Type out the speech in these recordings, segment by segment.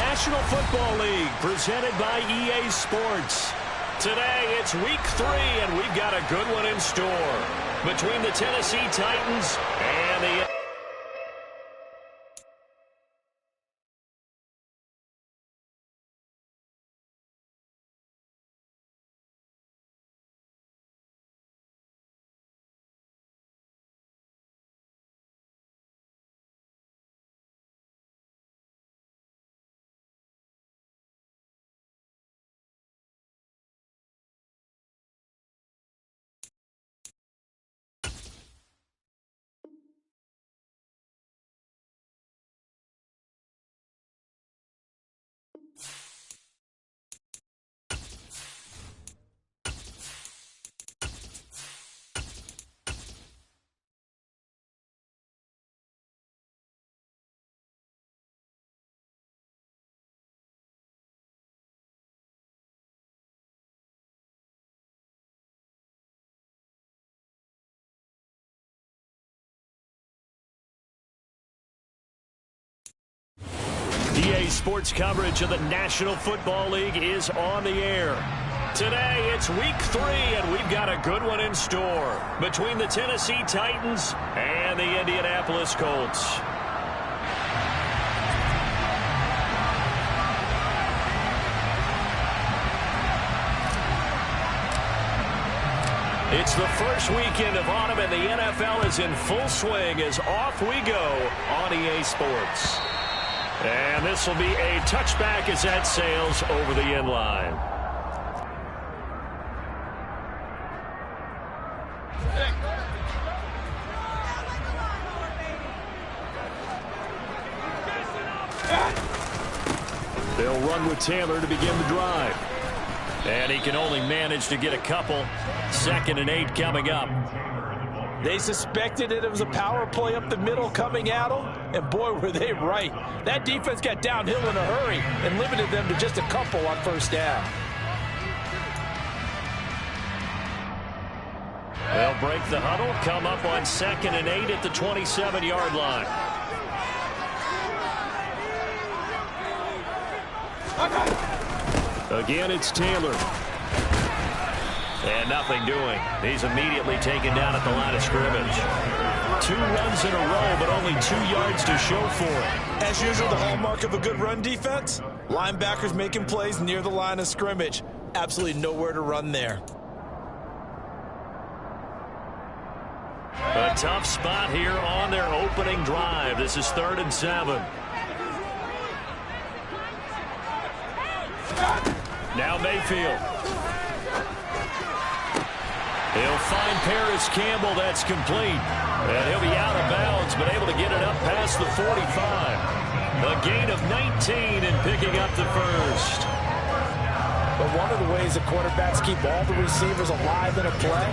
National Football League, presented by EA Sports. Today, it's Week 3, and we've got a good one in store between the Tennessee Titans and the... EA Sports coverage of the National Football League is on the air. Today, it's Week 3, and we've got a good one in store between the Tennessee Titans and the Indianapolis Colts. It's the first weekend of autumn, and the NFL is in full swing as off we go on EA Sports. And this will be a touchback as that sails over the end line. They'll run with Taylor to begin the drive. And he can only manage to get a couple. 2nd and 8 coming up. They suspected it was a power play up the middle coming at them, and boy, were they right. That defense got downhill in a hurry and limited them to just a couple on first down. They'll break the huddle, come up on 2nd and 8 at the 27-yard line. Again, it's Taylor. And nothing doing. He's immediately taken down at the line of scrimmage. 2 runs in a row, but only 2 yards to show for it. As usual, the hallmark of a good run defense, linebackers making plays near the line of scrimmage. Absolutely nowhere to run there. A tough spot here on their opening drive. This is 3rd and 7. Now Mayfield. He'll find Paris Campbell. That's complete. And he'll be out of bounds, but able to get it up past the 45. A gain of 19 and picking up the first. But one of the ways the quarterbacks keep all the receivers alive in a play,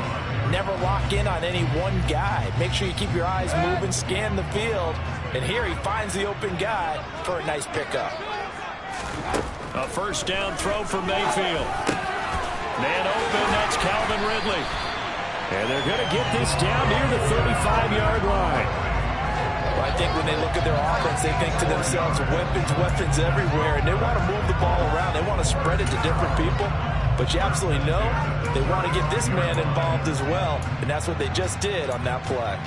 never lock in on any one guy. Make sure you keep your eyes moving, scan the field. And here he finds the open guy for a nice pickup. A first down throw for Mayfield. Man open, that's Calvin Ridley. And they're going to get this down near the 35-yard line. Well, I think when they look at their offense, they think to themselves, weapons everywhere, and they want to move the ball around. They want to spread it to different people. But you absolutely know they want to get this man involved as well, and that's what they just did on that play.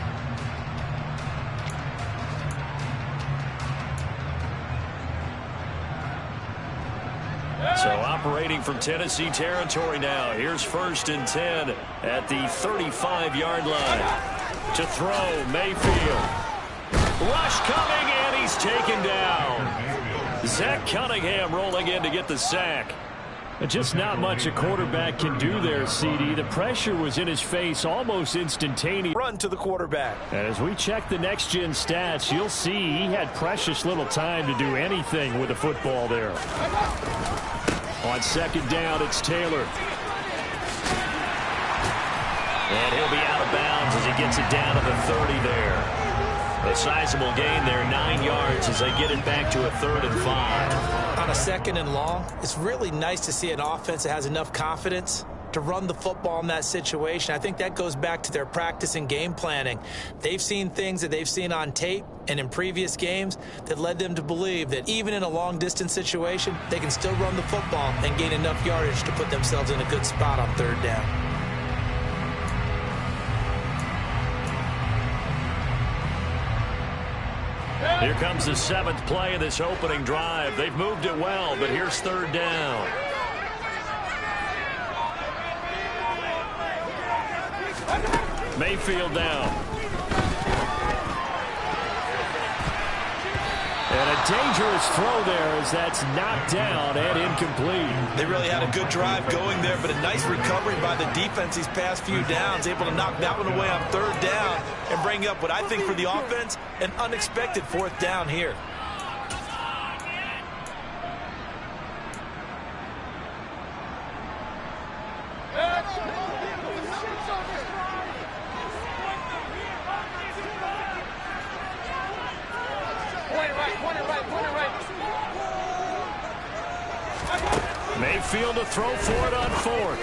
So operating from Tennessee territory now. Here's 1st and 10 at the 35-yard line. To throw, Mayfield. Rush coming, and he's taken down. Zach Cunningham rolling in to get the sack. Just not much a quarterback can do there, CD. The pressure was in his face almost instantaneous. Run to the quarterback. And as we check the next-gen stats, you'll see he had precious little time to do anything with the football there. On 2nd down, it's Taylor. And he'll be out of bounds as he gets it down to the 30 there. A sizable gain there, 9 yards as they get it back to a 3rd and 5. On a 2nd and long, it's really nice to see an offense that has enough confidence to run the football in that situation. I think that goes back to their practice and game planning. They've seen things that they've seen on tape and in previous games that led them to believe that even in a long-distance situation, they can still run the football and gain enough yardage to put themselves in a good spot on third down. Here comes the 7th play of this opening drive. They've moved it well, but here's third down. Mayfield down. And a dangerous throw there as that's knocked down and incomplete. They really had a good drive going there, but a nice recovery by the defense these past few downs, able to knock that one away on third down and bring up what I think for the offense, an unexpected 4th down here. Mayfield to throw for it on 4th.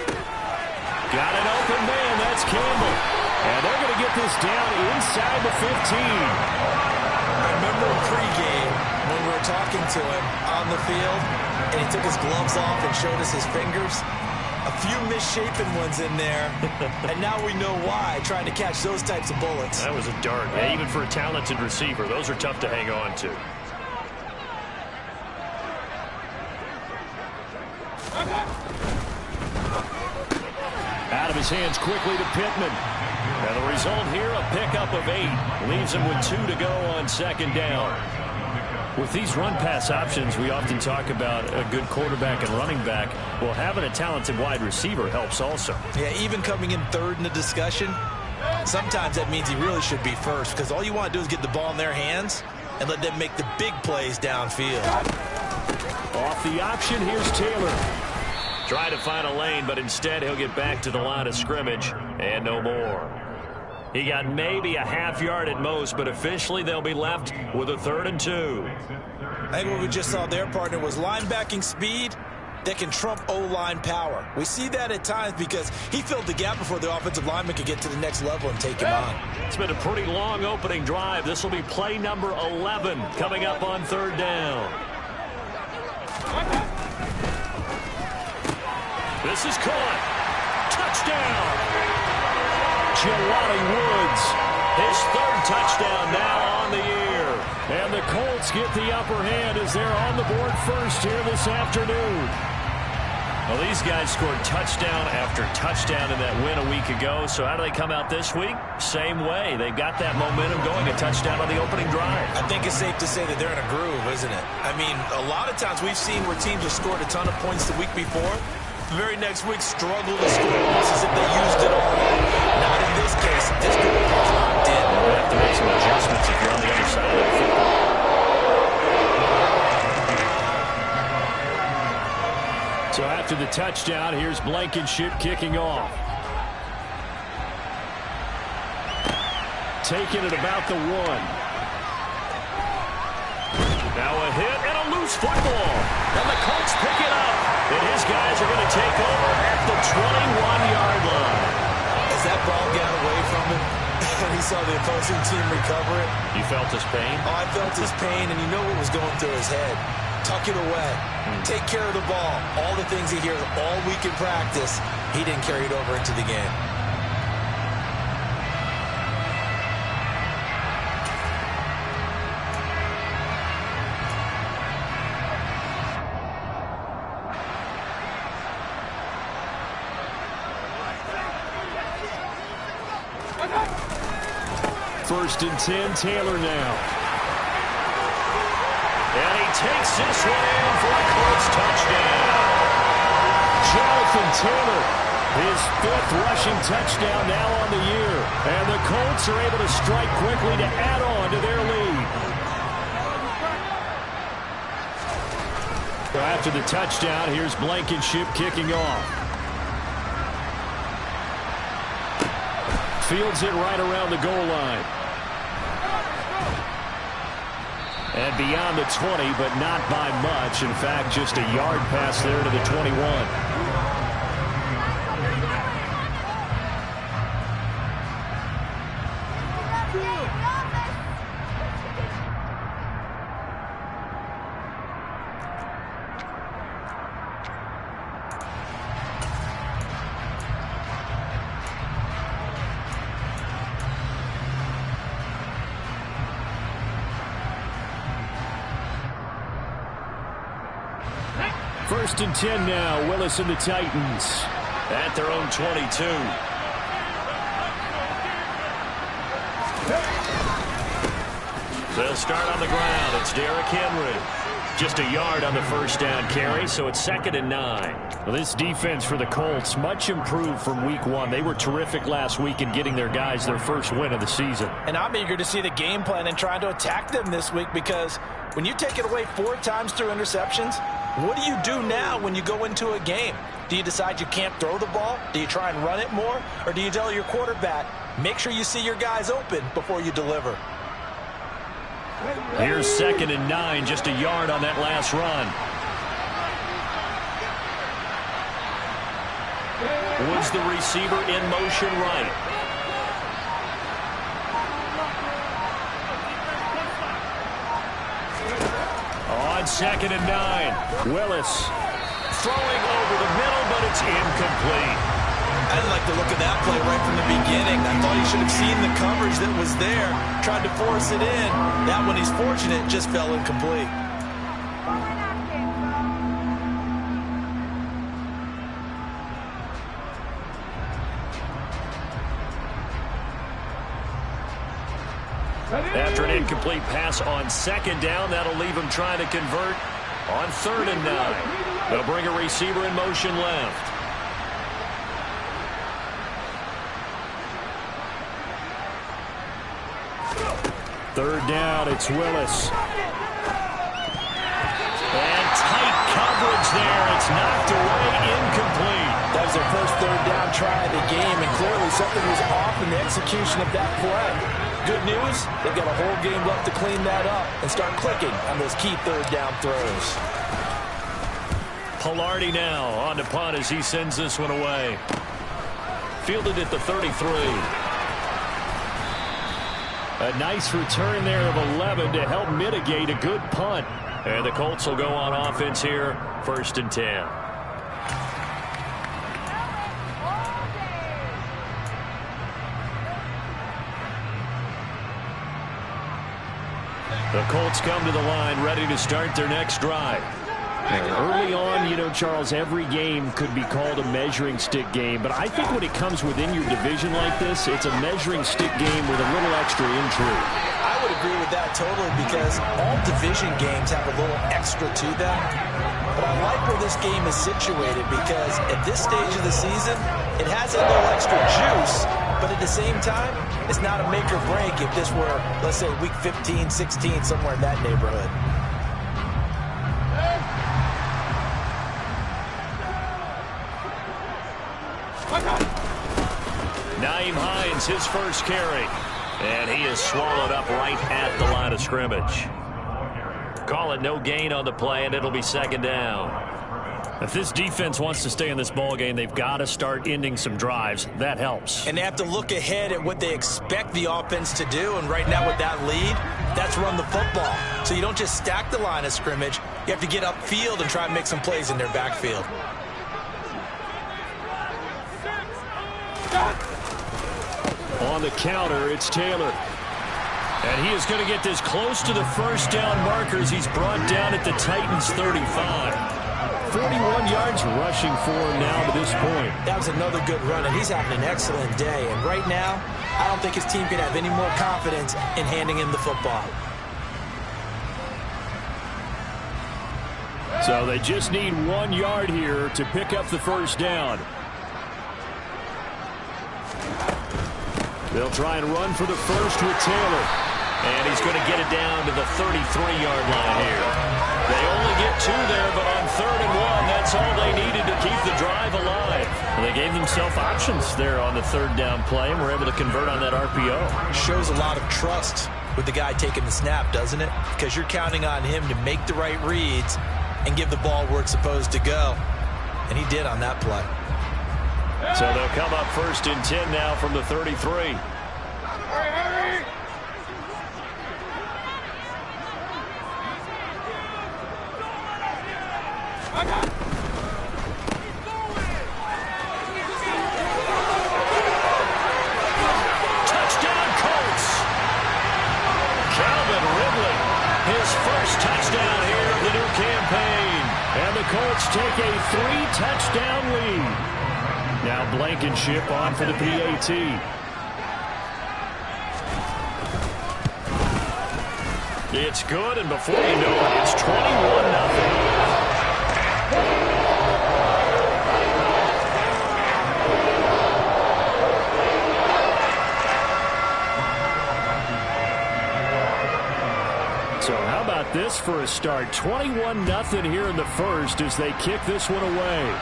Got an open man. That's Campbell. And they're going to get this down inside the 15. I remember in pregame when we were talking to him on the field, and he took his gloves off and showed us his fingers. A few misshapen ones in there, and now we know why, trying to catch those types of bullets. That was a dart. Yeah, even for a talented receiver, those are tough to hang on to. Out of his hands quickly to Pittman. And the result here, a pickup of 8. Leaves him with 2 to go on 2nd down. With these run-pass options, we often talk about a good quarterback and running back. Well, having a talented wide receiver helps also. Yeah, even coming in 3rd in the discussion, sometimes that means he really should be first, because all you want to do is get the ball in their hands and let them make the big plays downfield. Off the option, here's Taylor. Trying to find a lane, but instead he'll get back to the line of scrimmage and no more. He got maybe a half yard at most, but officially they'll be left with a 3rd and 2. I think what we just saw there, partner, was linebacking speed that can trump O-line power. We see that at times because he filled the gap before the offensive lineman could get to the next level and take him on. It's been a pretty long opening drive. This will be play number 11 coming up on 3rd down. This is caught. Touchdown. Jelani Woods, his 3rd touchdown now on the year. And the Colts get the upper hand as they're on the board first here this afternoon. Well, these guys scored touchdown after touchdown in that win a week ago. So how do they come out this week? Same way. They've got that momentum going, a touchdown on the opening drive. I think it's safe to say that they're in a groove, isn't it? I mean, a lot of times we've seen where teams have scored a ton of points the week before. The very next week struggle to score almost as if they used it all. Not in this case. This group is locked in. They have to make some adjustments if you're on the other side of that football. So after the touchdown, here's Blankenship kicking off. Taking it about the 1. Now a hit and a loose football. And the Colts pick it up. And his guys are going to take over at the 21-yard line. As that ball got away from him, and he saw the opposing team recover it. You felt his pain? Oh, I felt his pain, and you know what was going through his head. Tuck it away. Take care of the ball. All the things he hears all week in practice, he didn't carry it over into the game. First and 10, Taylor now. And he takes this one in for a Colts touchdown. Jonathan Taylor, his 5th rushing touchdown now on the year. And the Colts are able to strike quickly to add on to their lead. So after the touchdown, here's Blankenship kicking off. Fields it right around the goal line. And beyond the 20, but not by much. In fact, just a yard pass there to the 21. first and 10 now. Willis and the Titans. At their own 22. They'll start on the ground. It's Derrick Henry. Just a yard on the first down carry, so it's 2nd and 9. Well, this defense for the Colts, much improved from week 1. They were terrific last week in getting their guys their first win of the season. And I'm eager to see the game plan and trying to attack them this week, because when you take it away 4 times through interceptions, what do you do now when you go into a game? Do you decide you can't throw the ball? Do you try and run it more? Or do you tell your quarterback, make sure you see your guys open before you deliver? Here's 2nd and 9, just a yard on that last run. Woods, the receiver, in motion right. On 2nd and 9, Willis throwing over the middle, but it's incomplete. I didn't like the look of that play right from the beginning. I thought he should have seen the coverage that was there, tried to force it in. That one, he's fortunate, just fell incomplete. After an incomplete pass on 2nd down, that'll leave him trying to convert on 3rd and 9. They'll bring a receiver in motion left. 3rd down, it's Willis. And tight coverage there. It's knocked away, incomplete. That was their first 3rd down try of the game, and clearly something was off in the execution of that play. Good news, they've got a whole game left to clean that up and start clicking on those key 3rd down throws. Pilardi now on the punt as he sends this one away. Fielded at the 33. A nice return there of 11 to help mitigate a good punt. And the Colts will go on offense here, 1st and 10. The Colts come to the line ready to start their next drive. Early on, you know, Charles, every game could be called a measuring stick game. But I think when it comes within your division like this, it's a measuring stick game with a little extra intrigue. I would agree with that totally, because all division games have a little extra to them. But I like where this game is situated, because at this stage of the season, it has a little extra juice. But at the same time, it's not a make or break if this were, let's say, week 15, 16, somewhere in that neighborhood. Nyheim Hines, his first carry. And he is swallowed up right at the line of scrimmage. Call it no gain on the play, and it'll be 2nd down. If this defense wants to stay in this ball game, they've got to start ending some drives. That helps. And they have to look ahead at what they expect the offense to do. And right now with that lead, that's run the football. So you don't just stack the line of scrimmage. You have to get upfield and try and make some plays in their backfield. On the counter, it's Taylor. And he is going to get this close to the first down markers. He's brought down at the Titans' 35. 41 yards rushing for him now to this point. That was another good run, and he's having an excellent day. And right now, I don't think his team can have any more confidence in handing him the football. So they just need 1 yard here to pick up the first down. They'll try and run for the first with Taylor. And he's going to get it down to the 33-yard line here. They only get 2 there, but on 3rd and 1, that's all they needed to keep the drive alive. Well, they gave themselves options there on the 3rd down play and were able to convert on that RPO. Shows a lot of trust with the guy taking the snap, doesn't it? Because you're counting on him to make the right reads and give the ball where it's supposed to go. And he did on that play. So they'll come up 1st and 10 now from the 33. Touchdown Colts. Calvin Ridley, his first touchdown here of the new campaign. And the Colts take a Now Blankenship on for the PAT. It's good, and before you know it, it's 21-0. So how about this for a start? 21-0 here in the first as they kick this one away.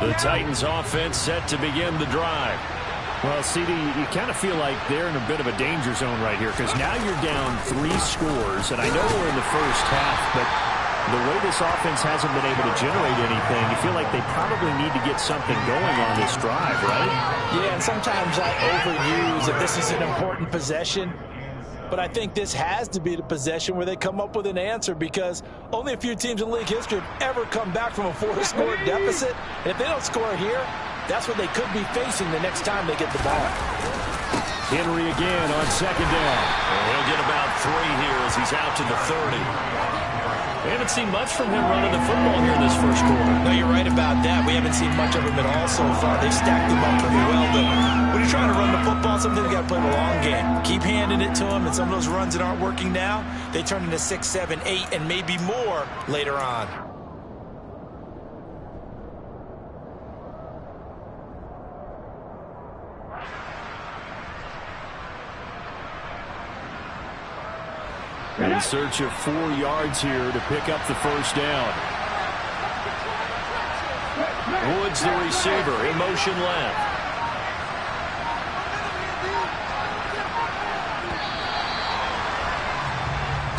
The Titans offense set to begin the drive. Well, CD, you kind of feel like they're in a bit of a danger zone right here because now you're down 3 scores, and I know we're in the first half, but the way this offense hasn't been able to generate anything, you feel like they probably need to get something going on this drive, right? Yeah, and sometimes I overuse if this is an important possession. But I think this has to be the possession where they come up with an answer because only a few teams in league history have ever come back from a 4-score deficit. And if they don't score here, that's what they could be facing the next time they get the ball. Henry again on second down. And he'll get about 3 here as he's out to the 30. We haven't seen much from him running the football here in this first quarter. No, you're right about that. We haven't seen much of him at all so far. They've stacked him up pretty well. But when you're trying to run the football, sometimes you got to play the long game. Keep handing it to him, and some of those runs that aren't working now, they turn into 6, 7, 8, and maybe more later on. In search of 4 yards here to pick up the first down. Woods, the receiver, in motion left.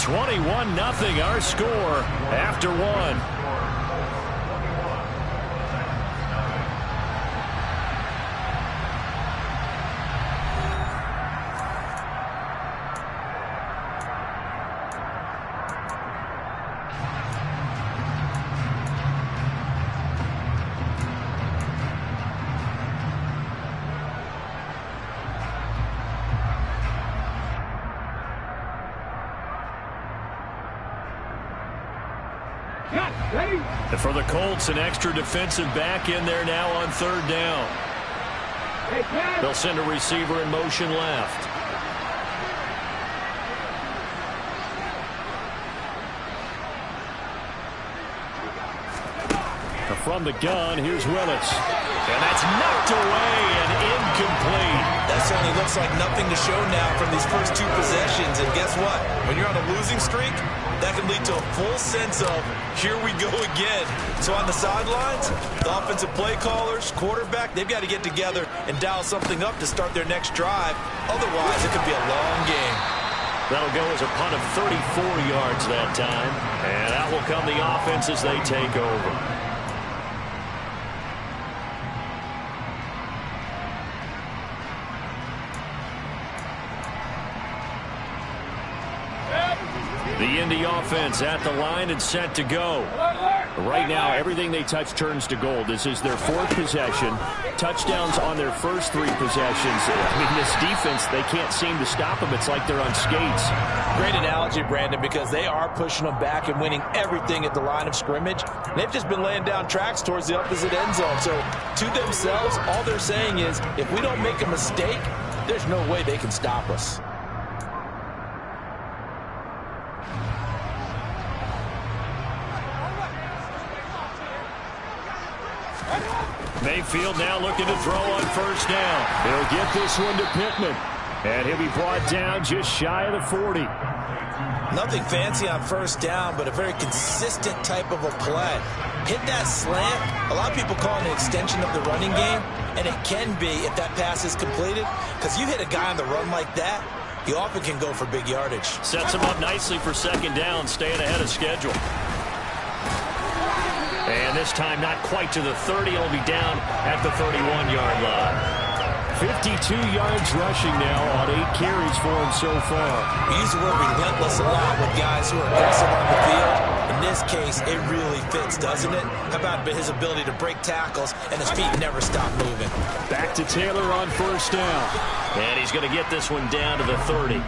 $21-0 our score after 1. And for the Colts, an extra defensive back in there now on 3rd down. They'll send a receiver in motion left. From the gun, here's Willis. And that's knocked away and incomplete. That certainly looks like nothing to show now from these first 2 possessions. And guess what? When you're on a losing streak, that can lead to a full sense of, here we go again. So on the sidelines, the offensive play callers, quarterback, they've got to get together and dial something up to start their next drive. Otherwise, it could be a long game. That'll go as a punt of 34 yards that time. And that will come the offense as they take over. The Indy offense at the line and set to go. Right now, everything they touch turns to gold. This is their 4th possession. Touchdowns on their first 3 possessions. I mean, this defense, they can't seem to stop them. It's like they're on skates. Great analogy, Brandon, because they are pushing them back and winning everything at the line of scrimmage. They've just been laying down tracks towards the opposite end zone. So to themselves, all they're saying is, if we don't make a mistake, there's no way they can stop us. Mayfield now looking to throw on 1st down. He'll get this one to Pittman. And he'll be brought down just shy of the 40. Nothing fancy on 1st down, but a very consistent type of a play. Hit that slant. A lot of people call it an extension of the running game, and it can be if that pass is completed, because you hit a guy on the run like that, you often can go for big yardage. Sets him up nicely for 2nd down, staying ahead of schedule. And this time not quite to the 30. He'll be down at the 31-yard line. 52 yards rushing now on 8 carries for him so far. We use the word relentless a lot with guys who are aggressive on the field. And In this case, it really fits, doesn't it? How about his ability to break tackles and his feet never stop moving? Back to Taylor on first down. And he's going to get this one down to the 30.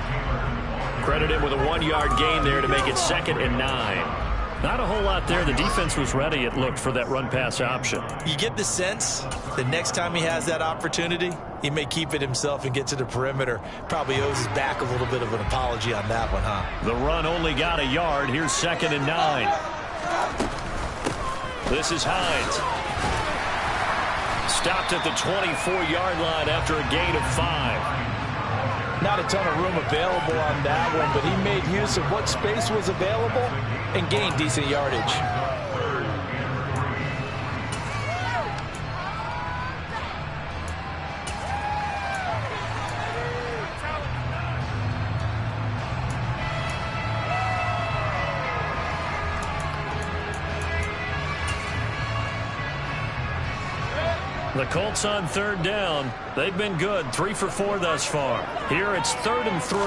Credit him with a 1-yard gain there to make it 2nd and 9. Not a whole lot there. The defense was ready, it looked, for that run-pass option. You get the sense that next time he has that opportunity, he may keep it himself and get to the perimeter. Probably owes his back a little bit of an apology on that one, huh? The run only got a yard. Here's 2nd and 9. This is Hines. Stopped at the 24-yard line after a gain of 5. Not a ton of room available on that one, but he made use of what space was available and gained decent yardage. The Colts on 3rd down. They've been good, 3 for 4 thus far. Here it's 3rd and 3.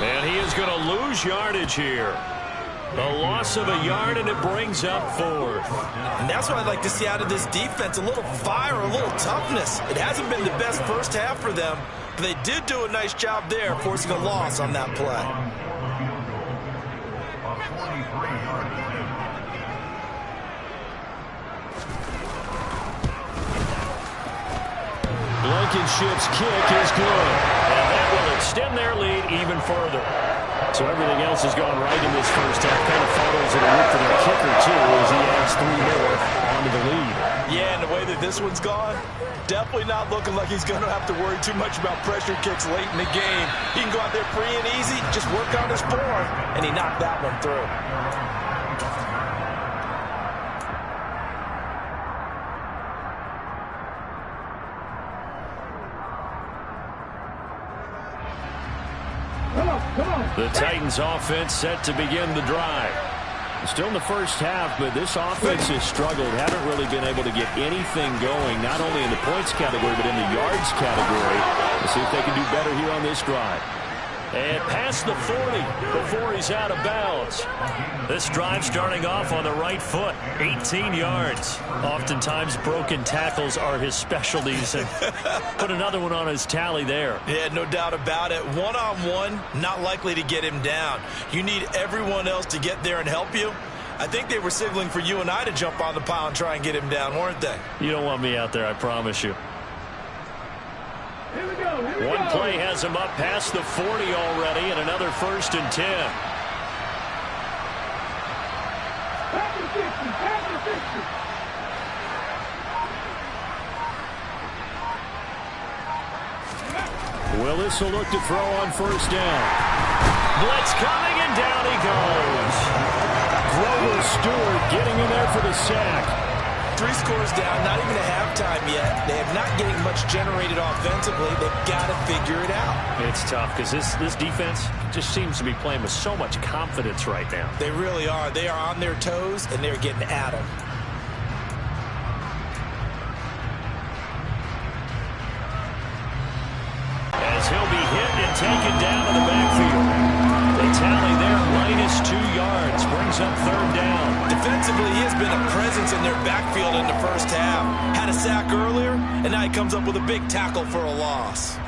And he is going to lose yardage here. A loss of a yard, and it brings up 4th. And that's what I'd like to see out of this defense, a little fire, a little toughness. It hasn't been the best first half for them, but they did do a nice job there, forcing a loss on that play. Blankenship's kick is good. And that will extend their lead even further. So everything else has gone right in this first half. Kind of follows it up for their kicker, too, as he adds 3 more onto the lead. Yeah, and the way that this one's gone, definitely not looking like he's going to have to worry too much about pressure kicks late in the game. He can go out there free and easy, just work on his form, and he knocked that one through. The Titans offense set to begin the drive. Still in the first half, but this offense has struggled. Haven't really been able to get anything going, not only in the points category, but in the yards category. Let's see if they can do better here on this drive. And past the 40 before he's out of bounds. This drive starting off on the right foot, 18 yards. Oftentimes broken tackles are his specialties, and put another one on his tally there. Yeah, no doubt about it. One-on-one, not likely to get him down. You need everyone else to get there and help you. I think they were signaling for you and I to jump on the pile and try and get him down, weren't they? You don't want me out there, I promise you. One play has him up past the 40 already, and another 1st and 10. Willis will look to throw on first down. Blitz coming, and down he goes. Grover Stewart getting in there for the sack. 3 scores down, not even at halftime yet. They have not getting much generated offensively. They've got to figure it out. It's tough because this defense just seems to be playing with so much confidence right now. They really are. They are on their toes, and they're getting at them. As he'll be hit and taken down to the backfield. They tally there, -2 yards, brings up 3rd down. Defensively, he has been a presence in their backfield in the first half. Had a sack earlier, and now he comes up with a big tackle for a loss.